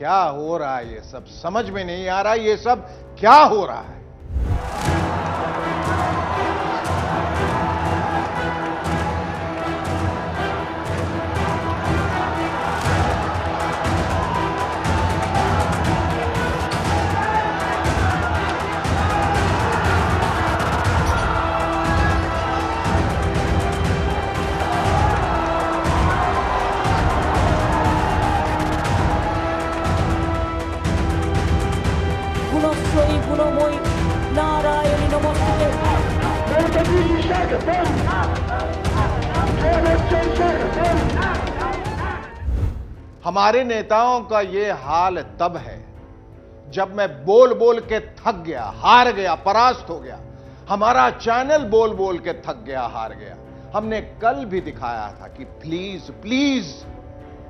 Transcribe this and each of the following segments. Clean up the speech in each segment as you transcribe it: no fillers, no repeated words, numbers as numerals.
क्या हो रहा है? ये सब समझ में नहीं आ रहा, ये सब क्या हो रहा है? গুণশ্রয়ী গুণময়ী নারায়ণী নমস্তে। हमारे नेताओं का ये हाल तब है जब मैं बोल बोल के थक गया, हार गया, परास्त हो गया। हमारा चैनल बोल बोल के थक गया, हार गया। हमने कल भी दिखाया था कि प्लीज प्लीज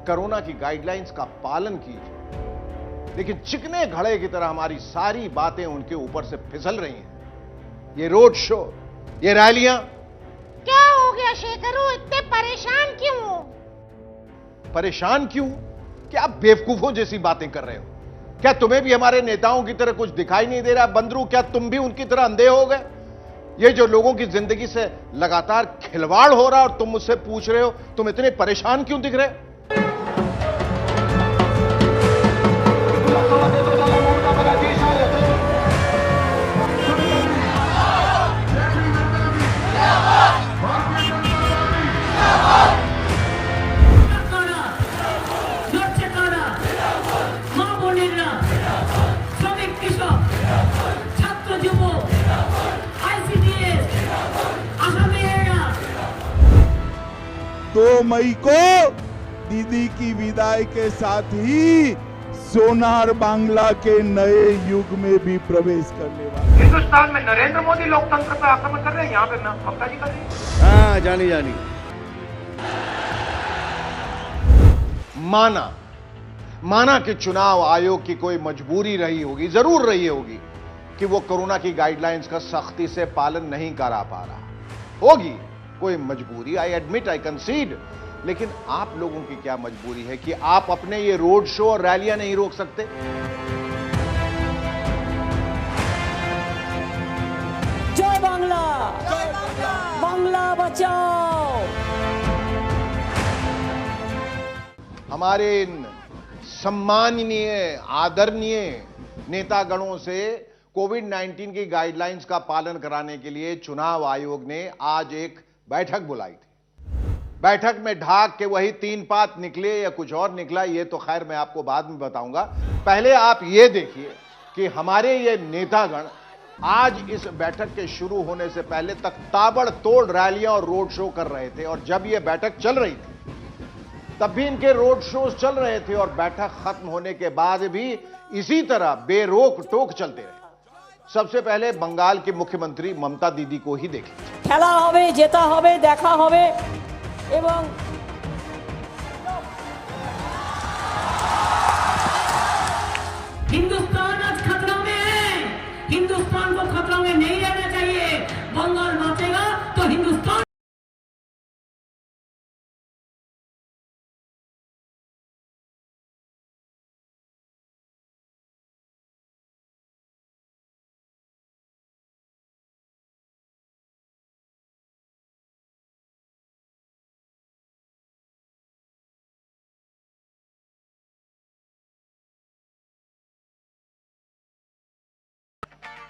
कोरोना की गाइडलाइंस का पालन कीजिए, लेकिन चिकने घड़े की तरह हमारी सारी बातें उनके ऊपर से फिसल रही हैं। ये रोड शो, ये रैलियां। क्या हो गया शेखरू, इतने परेशान क्यों हो? परेशान क्यों? क्या आप बेवकूफों जैसी बातें कर रहे हो? क्या तुम्हें भी हमारे नेताओं की तरह कुछ दिखाई नहीं दे रहा? बंदरू, क्या तुम भी उनकी तरह अंधे हो गए? ये जो लोगों की जिंदगी से लगातार खिलवाड़ हो रहा और तुम मुझसे पूछ रहे हो तुम इतने परेशान क्यों दिख रहे? दो मई को दीदी की विदाई के साथ ही सोनार बांग्ला के नए युग में भी प्रवेश करने वाले। हिंदुस्तान में नरेंद्र मोदी लोकतंत्र पर आक्रमण कर रहे हैं, यहाँ पे ममता जी कर रही है। हाँ, जानी जानी। माना कि चुनाव आयोग की कोई मजबूरी रही होगी, जरूर रही होगी कि वो कोरोना की गाइडलाइंस का सख्ती से पालन नहीं करा पा रहा होगी, कोई मजबूरी। आई एडमिट, आई कंसीड। लेकिन आप लोगों की क्या मजबूरी है कि आप अपने ये रोड शो और रैलियां नहीं रोक सकते? জয় বাংলা, বাংলা বাঁচাও। हमारे इन सम्माननीय, आदरणीय नेतागणों से कोविड-19 की गाइडलाइंस का पालन कराने के लिए चुनाव आयोग ने आज एक बैठक बुलाई थी। बैठक में ढाक के वही 3 पात निकले या कुछ और निकला, ये तो खैर मैं आपको बाद में बताऊंगा। पहले आप ये देखिए कि हमारे ये नेतागण आज इस बैठक के शुरू होने से पहले तक ताबड़तोड़ रैलियां और रोड शो कर रहे थे, और जब ये बैठक चल रही थी तब भी इनके रोड शोज चल रहे थे, और बैठक खत्म होने के बाद भी इसी तरह बेरोक टोक चलते रहे। सबसे पहले बंगाल की मुख्यमंत्री ममता दीदी को ही देख लीजिए। খেলা হবে, জেতা হবে, দেখা হবে এবং हिंदुस्तान आज खतरा में है। हिंदुस्तान को खतरा में नहीं रहना चाहिए। बंगाल बांचेगा तो हिंदुस्तान।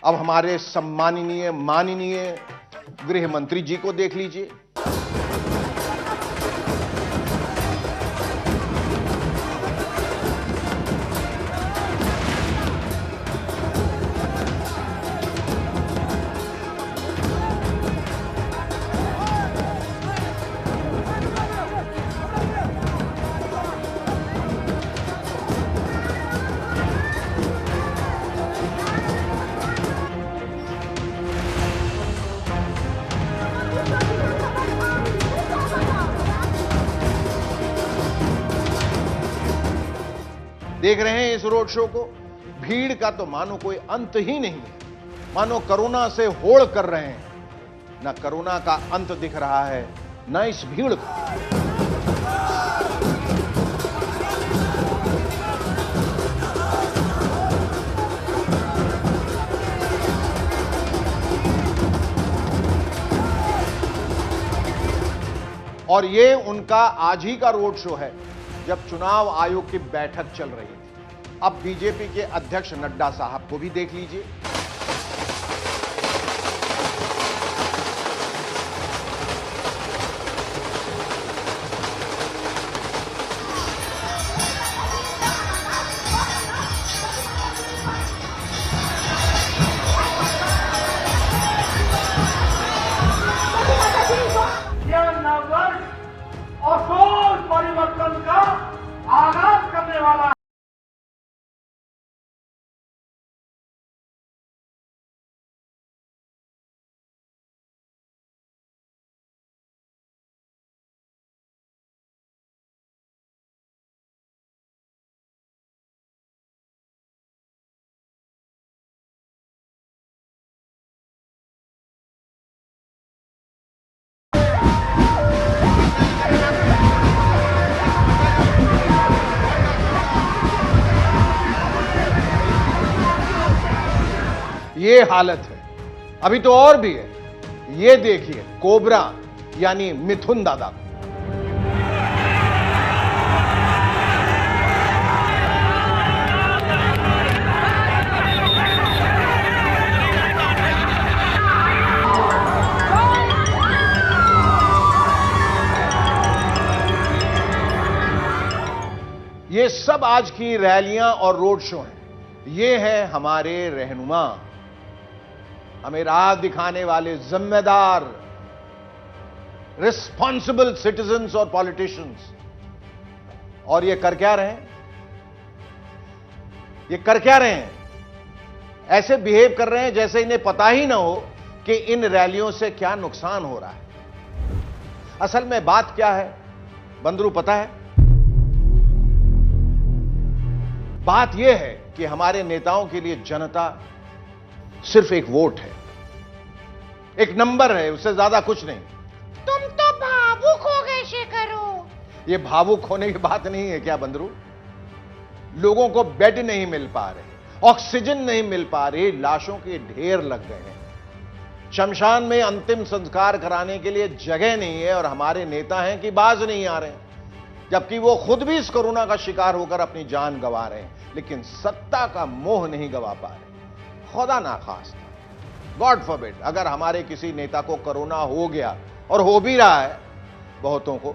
अब हमारे सम्माननीय, माननीय गृह मंत्री जी को देख लीजिए। देख रहे हैं इस रोड शो को, भीड़ का तो मानो कोई अंत ही नहीं है, मानो कोरोना से होड़ कर रहे हैं। ना कोरोना का अंत दिख रहा है, ना इस भीड़ का। और ये उनका आज ही का रोड शो है, जब चुनाव आयोग की बैठक चल रही थी। अब बीजेपी के अध्यक्ष नड्डा साहब को भी देख लीजिए। यह नववर्ष असूल परिवर्तन का आगाज करने वाला है। ये हालत है। अभी तो और भी है। ये देखिए कोबरा यानी मिथुन दादा को। ये सब आज की रैलियां और रोड शो हैं। ये है हमारे रहनुमा, हमें राह दिखाने वाले जिम्मेदार रिस्पॉन्सिबल सिटीजन्स और पॉलिटिशियंस। और ये कर क्या रहे हैं? ये कर क्या रहे हैं? ऐसे बिहेव कर रहे हैं जैसे इन्हें पता ही ना हो कि इन रैलियों से क्या नुकसान हो रहा है। असल में बात क्या है बंदरू पता है? बात यह है कि हमारे नेताओं के लिए जनता सिर्फ एक वोट है, एक नंबर है, उससे ज्यादा कुछ नहीं। तुम तो भावुक हो गए शेखरो। ये भावुक होने की बात नहीं है क्या बंदरू? लोगों को बेड नहीं मिल पा रहे, ऑक्सीजन नहीं मिल पा रही, लाशों के ढेर लग गए हैं, शमशान में अंतिम संस्कार कराने के लिए जगह नहीं है, और हमारे नेता हैं कि बाज नहीं आ रहे हैं, जबकि वो खुद भी इस कोरोना का शिकार होकर अपनी जान गंवा रहे हैं, लेकिन सत्ता का मोह नहीं गंवा पा रहे। खुदा ना खास्ता, गॉड फॉरबिड, अगर हमारे किसी नेता को कोरोना हो गया, और हो भी रहा है बहुतों को,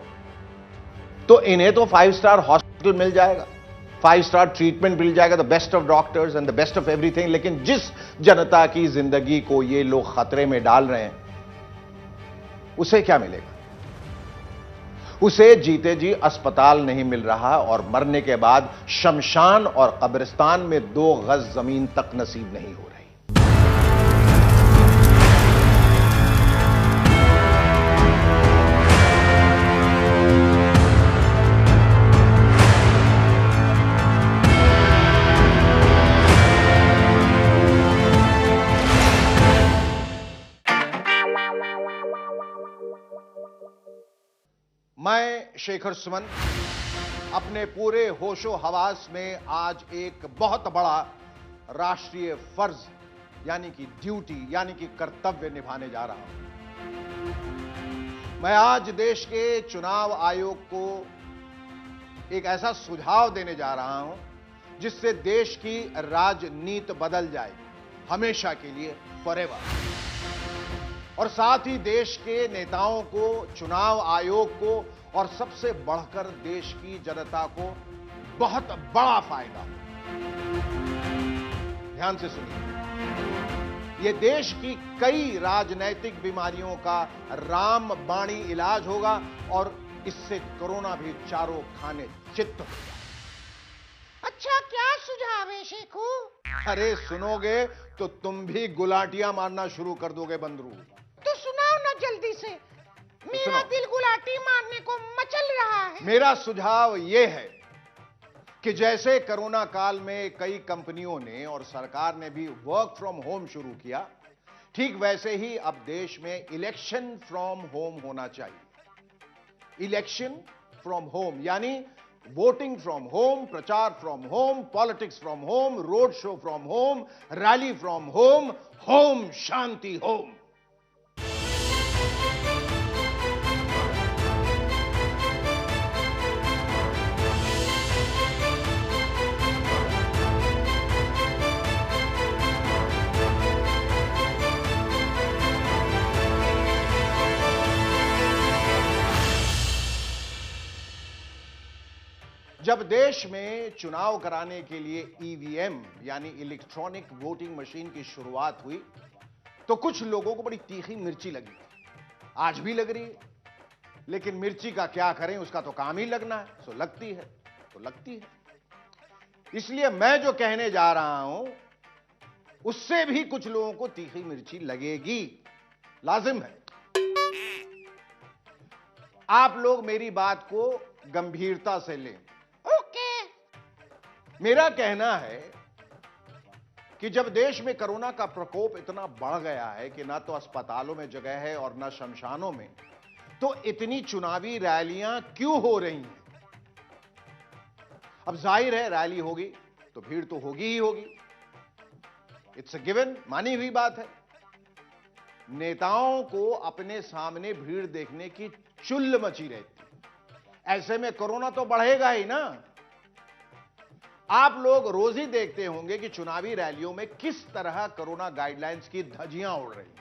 तो इन्हें तो 5 स्टार हॉस्पिटल मिल जाएगा, 5 स्टार ट्रीटमेंट मिल जाएगा, the best of doctors and the best of everything. लेकिन जिस जनता की जिंदगी को ये लोग खतरे में डाल रहे हैं, उसे क्या मिलेगा? उसे जीते जी अस्पताल नहीं मिल रहा, और मरने के बाद शमशान और कब्रिस्तान में 2 गज जमीन तक नसीब नहीं हो रही। मैं शेखर सुमन अपने पूरे होशो हवास में आज एक बहुत बड़ा राष्ट्रीय फर्ज यानी कि ड्यूटी यानी कि कर्तव्य निभाने जा रहा हूं। मैं आज देश के चुनाव आयोग को एक ऐसा सुझाव देने जा रहा हूं जिससे देश की राजनीति बदल जाए हमेशा के लिए, फॉरएवर। और साथ ही देश के नेताओं को, चुनाव आयोग को और सबसे बढ़कर देश की जनता को बहुत बड़ा फायदा। ध्यान से सुनिए, यह देश की कई राजनैतिक बीमारियों का रामबाणी इलाज होगा, और इससे कोरोना भी चारों खाने चित्त होगा। अच्छा क्या सुझाव है शेखू? अरे सुनोगे तो तुम भी गुलाटियां मारना शुरू कर दोगे बंदरू। तो सुनाओ ना जल्दी से, मेरा दिल गुलाटी मारने को मचल रहा है। मेरा सुझाव यह है कि जैसे कोरोना काल में कई कंपनियों ने और सरकार ने भी वर्क फ्रॉम होम शुरू किया, ठीक वैसे ही अब देश में इलेक्शन फ्रॉम होम होना चाहिए। इलेक्शन फ्रॉम होम यानी वोटिंग फ्रॉम होम, प्रचार from home, politics from home, road show from home, rally from home, home Shanti home. जब देश में चुनाव कराने के लिए ईवीएम यानी इलेक्ट्रॉनिक वोटिंग मशीन की शुरुआत हुई तो कुछ लोगों को बड़ी तीखी मिर्ची लगी। आज भी लग रही है, लेकिन मिर्ची का क्या करें, उसका तो काम ही लगना है, सो लगती है तो लगती है। इसलिए मैं जो कहने जा रहा हूं उससे भी कुछ लोगों को तीखी मिर्ची लगेगी, लाजिम है। आप लोग मेरी बात को गंभीरता से लें। ओके। मेरा कहना है कि जब देश में कोरोना का प्रकोप इतना बढ़ गया है कि ना तो अस्पतालों में जगह है और ना शमशानों में, तो इतनी चुनावी रैलियां क्यों हो रही हैं? अब जाहिर है रैली होगी तो भीड़ तो होगी ही होगी, इट्स अ गिवन, मानी हुई बात है। नेताओं को अपने सामने भीड़ देखने की चुल्ल मची रहती, ऐसे में कोरोना तो बढ़ेगा ही ना। आप लोग रोज ही देखते होंगे कि चुनावी रैलियों में किस तरह कोरोना गाइडलाइंस की धज्जियां उड़ रही हैं।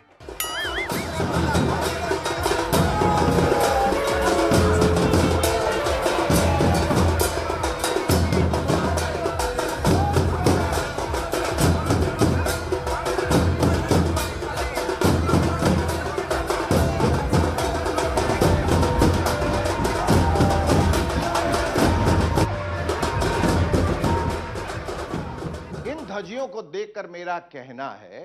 धज्जियों को देखकर मेरा कहना है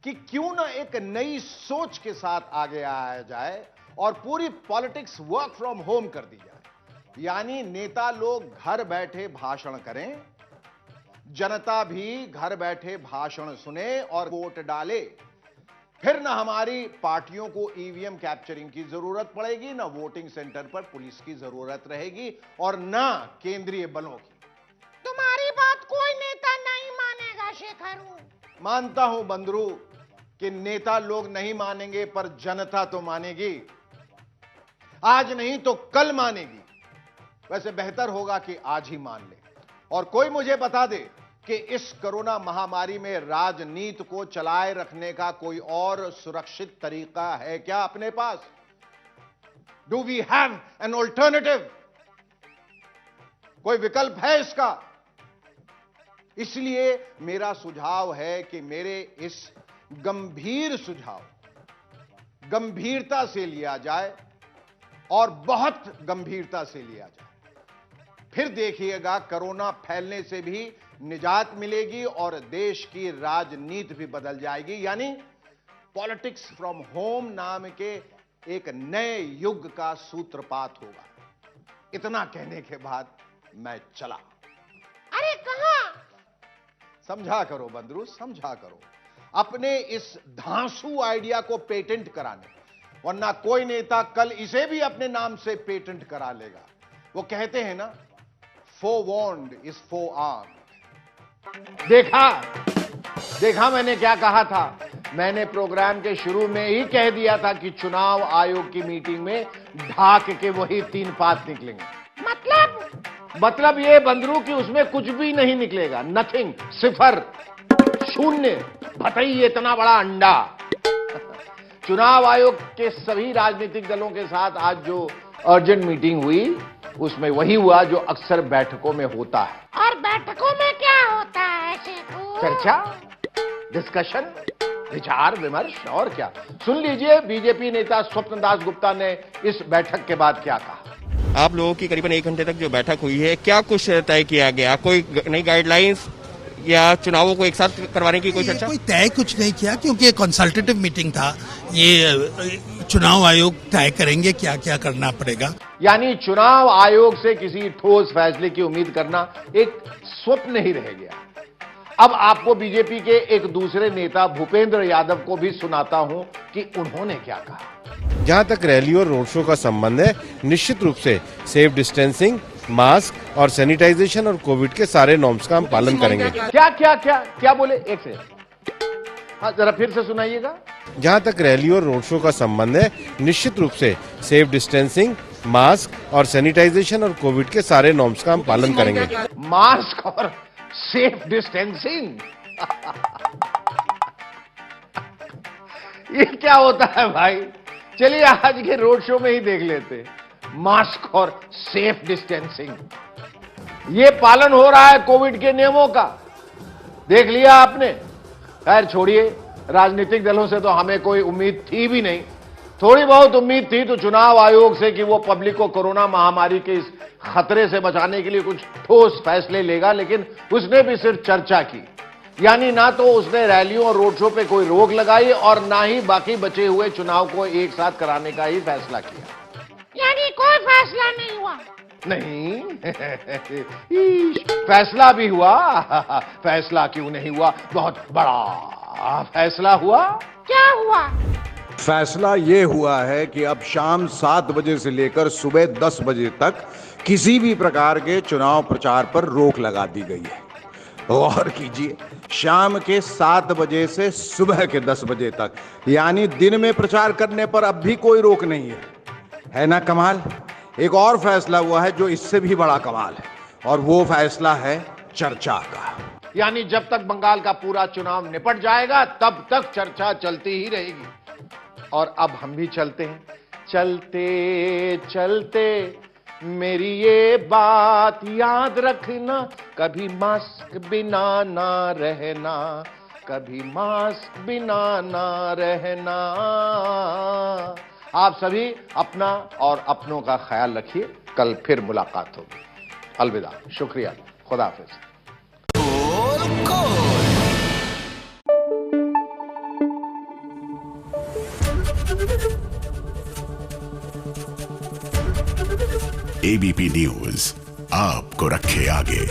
कि क्यों ना एक नई सोच के साथ आगे आया जाए और पूरी पॉलिटिक्स वर्क फ्रॉम होम कर दी जाए। यानी नेता लोग घर बैठे भाषण करें, जनता भी घर बैठे भाषण सुने और वोट डाले। फिर ना हमारी पार्टियों को ईवीएम कैप्चरिंग की जरूरत पड़ेगी, ना वोटिंग सेंटर पर पुलिस की जरूरत रहेगी और ना केंद्रीय बलों की। तुम्हारी बात कोई नेता नहीं मानेगा शेखर। मानता हूं बंदरू कि नेता लोग नहीं मानेंगे, पर जनता तो मानेगी। आज नहीं तो कल मानेगी। वैसे बेहतर होगा कि आज ही मान ले और कोई मुझे बता दे कि इस कोरोना महामारी में राजनीति को चलाए रखने का कोई और सुरक्षित तरीका है क्या अपने पास? Do we have an alternative? कोई विकल्प है इसका? इसलिए मेरा सुझाव है कि मेरे इस गंभीर सुझाव गंभीरता से लिया जाए और बहुत गंभीरता से लिया जाए। फिर देखिएगा कोरोना फैलने से भी निजात मिलेगी और देश की राजनीति भी बदल जाएगी। यानी पॉलिटिक्स फ्रॉम होम नाम के एक नए युग का सूत्रपात होगा। इतना कहने के बाद मैं चला। अरे कहां? समझा करो बंदरू, समझा करो अपने इस धांसू आइडिया को पेटेंट कराने, वरना कोई नेता कल इसे भी अपने नाम से पेटेंट करा लेगा। वो कहते हैं ना, फोरवॉर्न्ड इज फोरआर्म्ड। देखा मैंने क्या कहा था? मैंने प्रोग्राम के शुरू में ही कह दिया था कि चुनाव आयोग की मीटिंग में ढाक के वही 3 पात निकलेंगे। मतलब ये बंदरू कि उसमें कुछ भी नहीं निकलेगा, नथिंग, सिफर, शून्य, भटई इतना बड़ा अंडा। चुनाव आयोग के सभी राजनीतिक दलों के साथ आज जो अर्जेंट मीटिंग हुई उसमें वही हुआ जो अक्सर बैठकों में होता है। और बैठकों में क्या होता है शेखू? चर्चा, डिस्कशन, विचार विमर्श और क्या। सुन लीजिए बीजेपी नेता स्वप्न दास गुप्ता ने इस बैठक के बाद क्या कहा। आप लोगों की करीबन 1 घंटे तक जो बैठक हुई है, क्या कुछ तय किया गया? कोई नई गाइडलाइंस या चुनावों को एक साथ करवाने की कोई चर्चा? कोई तय कुछ नहीं किया क्योंकि ये कंसल्टेटिव मीटिंग था। ये चुनाव आयोग तय करेंगे क्या क्या करना पड़ेगा। यानी चुनाव आयोग से किसी ठोस फैसले की उम्मीद करना एक स्वप्न ही रह गया। अब आपको बीजेपी के एक दूसरे नेता भूपेंद्र यादव को भी सुनाता हूं कि उन्होंने क्या कहा। जहां तक रैली और रोड शो का संबंध है, निश्चित रूप से सेफ डिस्टेंसिंग, मास्क और सैनिटाइजेशन और कोविड के सारे नॉर्म्स का हम पालन करेंगे। क्या बोले? एक से हाँ, जरा फिर से सुनाइएगा। जहां तक रैली और रोड शो का संबंध है, निश्चित रूप से सेफ डिस्टेंसिंग, मास्क और सैनिटाइजेशन और कोविड के सारे नॉर्म्स का हम पालन करेंगे। मास्क और सेफ डिस्टेंसिंग ये क्या होता है भाई? चलिए आज के रोड शो में ही देख लेते। मास्क और सेफ डिस्टेंसिंग। ये पालन हो रहा है कोविड के नियमों का, देख लिया आपने। खैर छोड़िए, राजनीतिक दलों से तो हमें कोई उम्मीद थी भी नहीं। थोड़ी बहुत उम्मीद थी तो चुनाव आयोग से कि वो पब्लिक को कोरोना महामारी के इस खतरे से बचाने के लिए कुछ ठोस फैसले लेगा, लेकिन उसने भी सिर्फ चर्चा की। यानी ना तो उसने रैलियों और रोड शो पे कोई रोक लगाई और ना ही बाकी बचे हुए चुनाव को एक साथ कराने का ही फैसला किया। यानी कोई फैसला नहीं हुआ? नहीं फैसला भी हुआ। फैसला क्यों नहीं हुआ, बहुत बड़ा फैसला हुआ। क्या हुआ? फैसला ये हुआ है कि अब शाम 7 बजे से लेकर सुबह 10 बजे तक किसी भी प्रकार के चुनाव प्रचार पर रोक लगा दी गई है। गौर कीजिए, शाम के 7 बजे से सुबह के 10 बजे तक, यानी दिन में प्रचार करने पर अब भी कोई रोक नहीं है ना कमाल? एक और फैसला हुआ है जो इससे भी बड़ा कमाल है, और वो फैसला है चर्चा का। यानी जब तक बंगाल का पूरा चुनाव निपट जाएगा तब तक चर्चा चलती ही रहेगी। और अब हम भी चलते हैं, चलते चलते मेरी ये बात याद रखना, कभी मास्क बिना ना रहना, कभी मास्क बिना ना रहना। आप सभी अपना और अपनों का ख्याल रखिए। कल फिर मुलाकात होगी। अलविदा, शुक्रिया, खुदा हाफिज। एबीपी न्यूज आपको रखे आगे।